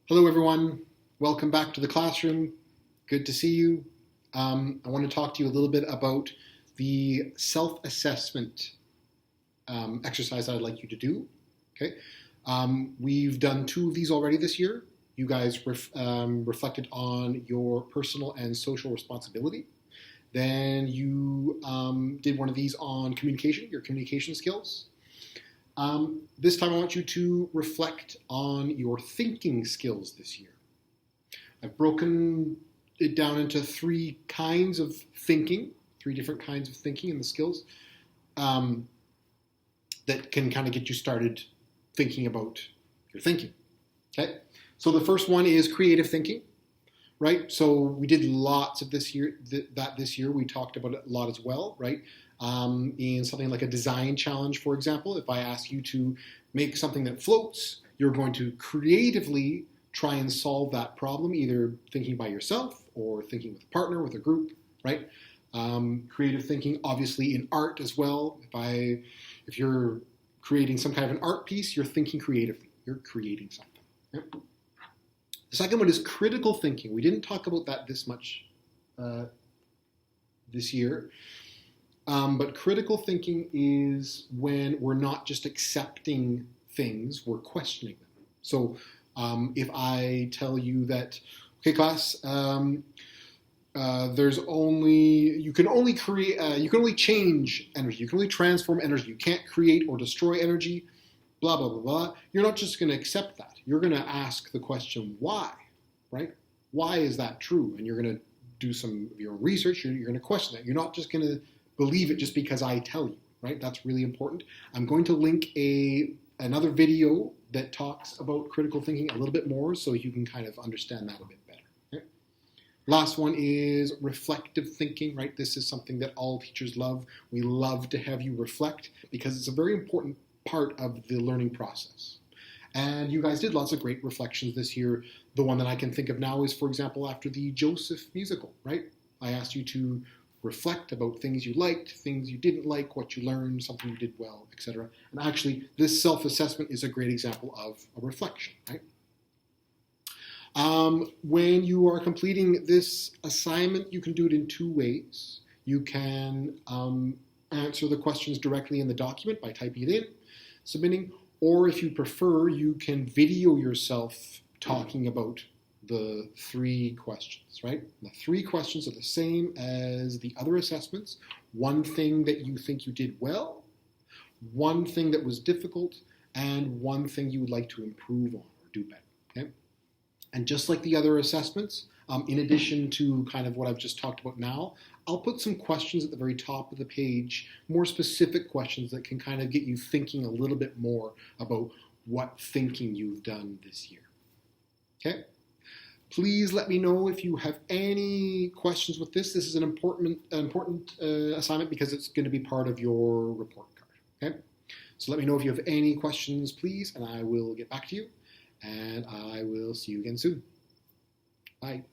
Hello, everyone. Welcome back to the classroom. Good to see you. I want to talk to you a little bit about the self-assessment exercise that I'd like you to do. Okay. We've done two of these already this year. You guys reflected on your personal and social responsibility. Then you did one of these on communication, your communication skills. This time I want you to reflect on your thinking skills this year. I've broken it down into three kinds of thinking, three different kinds of thinking and the skills that can kind of get you started thinking about your thinking. Okay, so the first one is creative thinking, right? So we did lots of this year. This year we talked about it a lot as well, right? In something like a design challenge, for example, if I ask you to make something that floats, you're going to creatively try and solve that problem, either thinking by yourself or thinking with a partner, with a group, right? Creative thinking, obviously, in art as well. If you're creating some kind of an art piece, you're thinking creatively. You're creating something. Right? The second one is critical thinking. We didn't talk about that this much this year. But critical thinking is when we're not just accepting things, we're questioning them. So if I tell you that, okay, class, you can only change energy, you can only transform energy, you can't create or destroy energy, blah, blah, blah, blah. You're not just going to accept that. You're going to ask the question, why, right? Why is that true? And you're going to do some of your own research, you're going to question that. You're not just going to believe it just because I tell you, right? That's really important. I'm going to link another video that talks about critical thinking a little bit more so you can kind of understand that a bit better. Okay? Last one is reflective thinking, right? This is something that all teachers love. We love to have you reflect because it's a very important part of the learning process. And you guys did lots of great reflections this year. The one that I can think of now is, for example, after the Joseph musical, right? I asked you to reflect about things you liked, things you didn't like, what you learned, something you did well, etc. And actually, this self-assessment is a great example of a reflection, right? When you are completing this assignment, you can do it in two ways. You can answer the questions directly in the document by typing it in, submitting, or if you prefer, you can video yourself talking about the three questions, right? The three questions are the same as the other assessments. One thing that you think you did well, one thing that was difficult, and one thing you would like to improve on or do better, okay? And just like the other assessments, in addition to kind of what I've just talked about now, I'll put some questions at the very top of the page, more specific questions that can kind of get you thinking a little bit more about what thinking you've done this year, okay? Please let me know if you have any questions with this. This is an important assignment because it's going to be part of your report card. Okay? So let me know if you have any questions, please, and I will get back to you. And I will see you again soon. Bye.